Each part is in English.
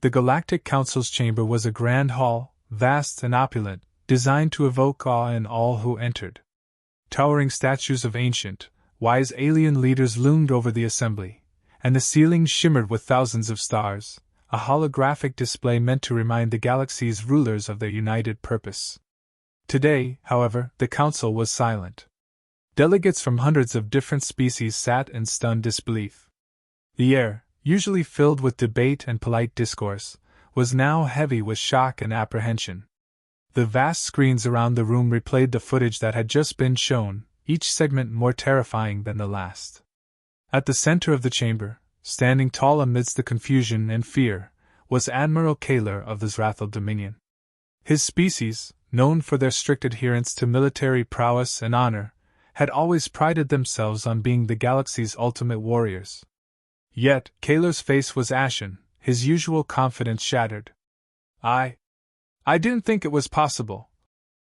The Galactic Council's chamber was a grand hall, vast and opulent, designed to evoke awe in all who entered. Towering statues of ancient, wise alien leaders loomed over the assembly, and the ceiling shimmered with thousands of stars, a holographic display meant to remind the galaxy's rulers of their united purpose. Today, however, the council was silent. Delegates from hundreds of different species sat in stunned disbelief. The air, usually filled with debate and polite discourse, was now heavy with shock and apprehension. The vast screens around the room replayed the footage that had just been shown, each segment more terrifying than the last. At the center of the chamber, standing tall amidst the confusion and fear, was Admiral Kaler of the Zrathal Dominion. His species, known for their strict adherence to military prowess and honor, had always prided themselves on being the galaxy's ultimate warriors. Yet, Kaler's face was ashen, his usual confidence shattered. I didn't think it was possible,"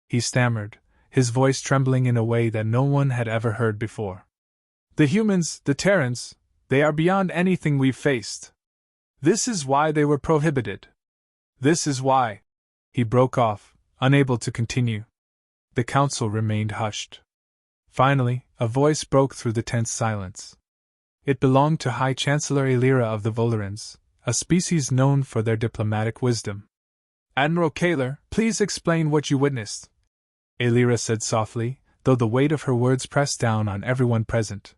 he stammered, his voice trembling in a way that no one had ever heard before. "The humans, the Terrans, they are beyond anything we've faced. This is why they were prohibited. This is why—" He broke off, unable to continue. The council remained hushed. Finally, a voice broke through the tense silence. It belonged to High Chancellor Elira of the Volerans, a species known for their diplomatic wisdom. "Admiral Kaler, please explain what you witnessed," Elira said softly, though the weight of her words pressed down on everyone present.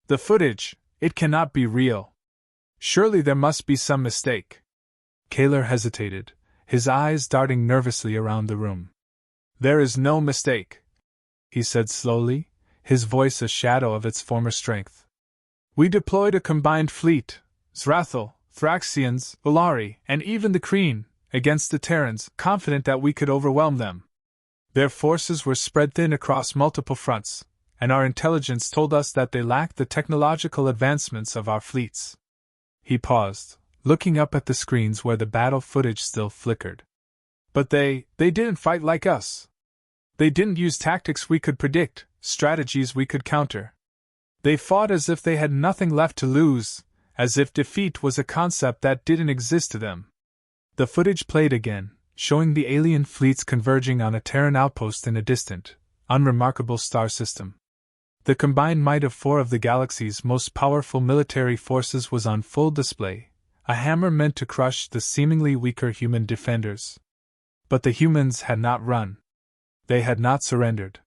"The footage, it cannot be real. Surely there must be some mistake." Kaler hesitated, his eyes darting nervously around the room. "There is no mistake," he said slowly, his voice a shadow of its former strength. "We deployed a combined fleet, Zrathal, Thraxians, Ulari, and even the Kreen, against the Terrans, confident that we could overwhelm them. Their forces were spread thin across multiple fronts, and our intelligence told us that they lacked the technological advancements of our fleets." He paused, looking up at the screens where the battle footage still flickered. "But they didn't fight like us. They didn't use tactics we could predict, strategies we could counter. They fought as if they had nothing left to lose, as if defeat was a concept that didn't exist to them." The footage played again, showing the alien fleets converging on a Terran outpost in a distant, unremarkable star system. The combined might of 4 of the galaxy's most powerful military forces was on full display, a hammer meant to crush the seemingly weaker human defenders. But the humans had not run. They had not surrendered.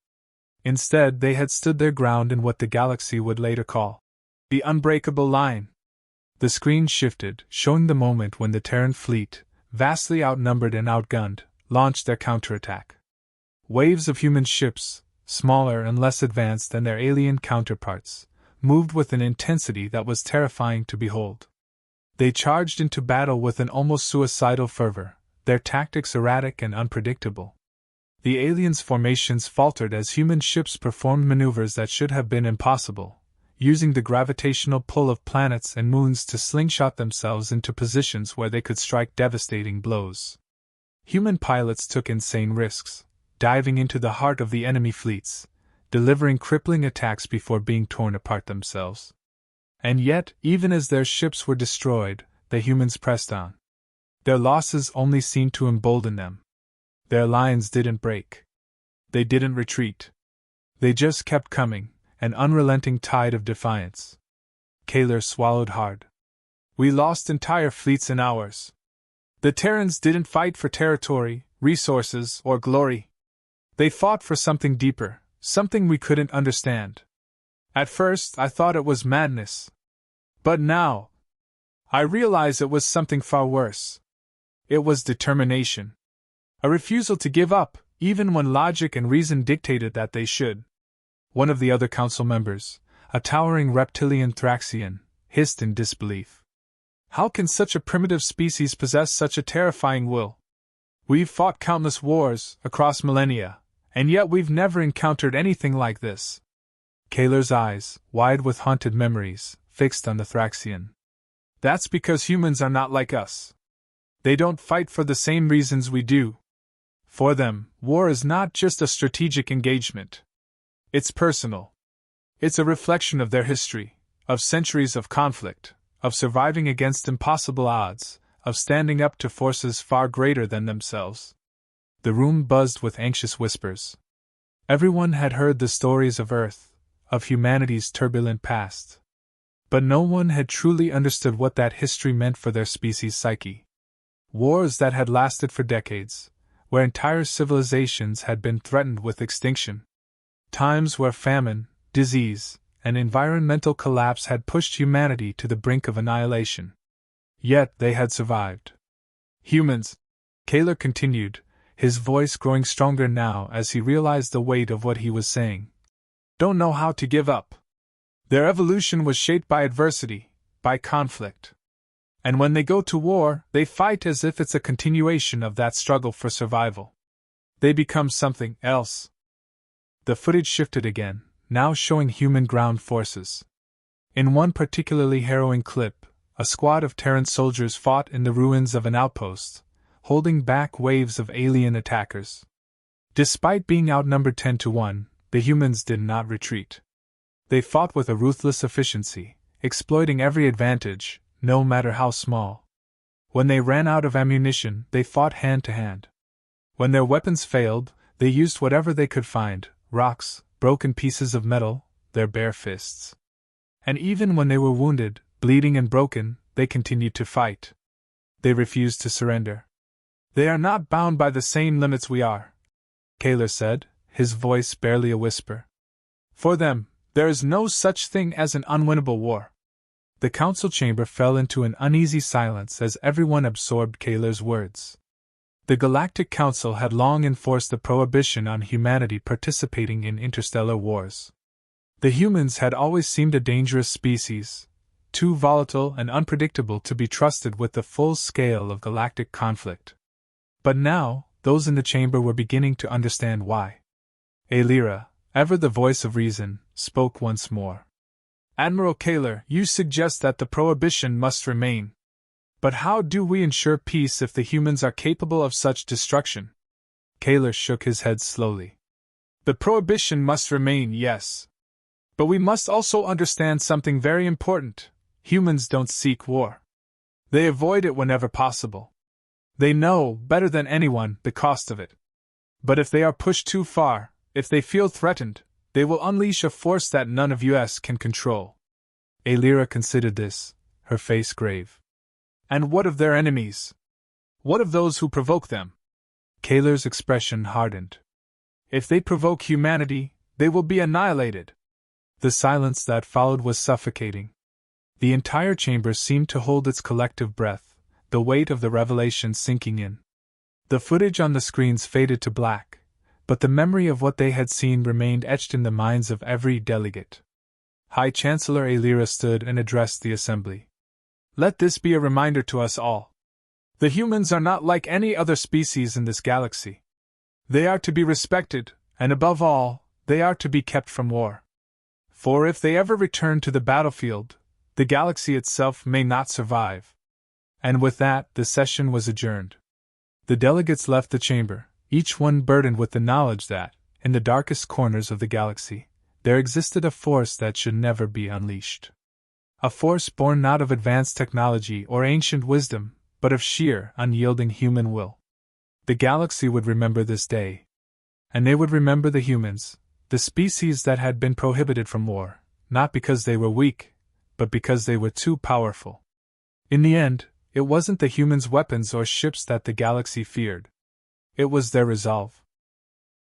Instead, they had stood their ground in what the galaxy would later call the Unbreakable line. The screen shifted, showing the moment when the Terran fleet, vastly outnumbered and outgunned, launched their counterattack. Waves of human ships, smaller and less advanced than their alien counterparts, moved with an intensity that was terrifying to behold. They charged into battle with an almost suicidal fervor, their tactics erratic and unpredictable. The aliens' formations faltered as human ships performed maneuvers that should have been impossible, using the gravitational pull of planets and moons to slingshot themselves into positions where they could strike devastating blows. Human pilots took insane risks, diving into the heart of the enemy fleets, delivering crippling attacks before being torn apart themselves. And yet, even as their ships were destroyed, the humans pressed on. Their losses only seemed to embolden them. Their lines didn't break. They didn't retreat. They just kept coming, an unrelenting tide of defiance. Kaler swallowed hard. "We lost entire fleets in hours. The Terrans didn't fight for territory, resources, or glory. They fought for something deeper, something we couldn't understand. At first, I thought it was madness. But now, I realize it was something far worse. It was determination. A refusal to give up, even when logic and reason dictated that they should." One of the other council members, a towering reptilian Thraxian, hissed in disbelief. "How can such a primitive species possess such a terrifying will? We've fought countless wars, across millennia, and yet we've never encountered anything like this." Kaler's eyes, wide with haunted memories, fixed on the Thraxian. "That's because humans are not like us. They don't fight for the same reasons we do. For them, war is not just a strategic engagement. It's personal. It's a reflection of their history, of centuries of conflict, of surviving against impossible odds, of standing up to forces far greater than themselves. The room buzzed with anxious whispers. Everyone had heard the stories of Earth, of humanity's turbulent past. But no one had truly understood what that history meant for their species' psyche. Wars that had lasted for decades, where entire civilizations had been threatened with extinction. Times where famine, disease, and environmental collapse had pushed humanity to the brink of annihilation. Yet they had survived. Humans, Kaler continued, his voice growing stronger now as he realized the weight of what he was saying, don't know how to give up. Their evolution was shaped by adversity, by conflict. And when they go to war, they fight as if it's a continuation of that struggle for survival. They become something else. The footage shifted again, now showing human ground forces. In one particularly harrowing clip, a squad of Terran soldiers fought in the ruins of an outpost, holding back waves of alien attackers. Despite being outnumbered 10-1, the humans did not retreat. They fought with a ruthless efficiency, exploiting every advantage, no matter how small. When they ran out of ammunition, they fought hand to hand. When their weapons failed, they used whatever they could find, rocks, broken pieces of metal, their bare fists. And even when they were wounded, bleeding and broken, they continued to fight. They refused to surrender. They are not bound by the same limits we are, Kaler said, his voice barely a whisper. For them, there is no such thing as an unwinnable war. The council chamber fell into an uneasy silence as everyone absorbed Kaler's words. The Galactic Council had long enforced the prohibition on humanity participating in interstellar wars. The humans had always seemed a dangerous species, too volatile and unpredictable to be trusted with the full scale of galactic conflict. But now, those in the chamber were beginning to understand why. Alira, ever the voice of reason, spoke once more. Admiral Kaler, you suggest that the prohibition must remain. But how do we ensure peace if the humans are capable of such destruction? Kaler shook his head slowly. The prohibition must remain, yes. But we must also understand something very important. Humans don't seek war. They avoid it whenever possible. They know, better than anyone, the cost of it. But if they are pushed too far, if they feel threatened, they will unleash a force that none of us can control. Alira considered this, her face grave. And what of their enemies? What of those who provoke them? Kaler's expression hardened. If they provoke humanity, they will be annihilated. The silence that followed was suffocating. The entire chamber seemed to hold its collective breath, the weight of the revelation sinking in. The footage on the screens faded to black, but the memory of what they had seen remained etched in the minds of every delegate. High Chancellor Alira stood and addressed the assembly. Let this be a reminder to us all. The humans are not like any other species in this galaxy. They are to be respected, and above all, they are to be kept from war. For if they ever return to the battlefield, the galaxy itself may not survive. And with that, the session was adjourned. The delegates left the chamber, each one burdened with the knowledge that, in the darkest corners of the galaxy, there existed a force that should never be unleashed. A force born not of advanced technology or ancient wisdom, but of sheer, unyielding human will. The galaxy would remember this day. And they would remember the humans, the species that had been prohibited from war, not because they were weak, but because they were too powerful. In the end, it wasn't the humans' weapons or ships that the galaxy feared. It was their resolve.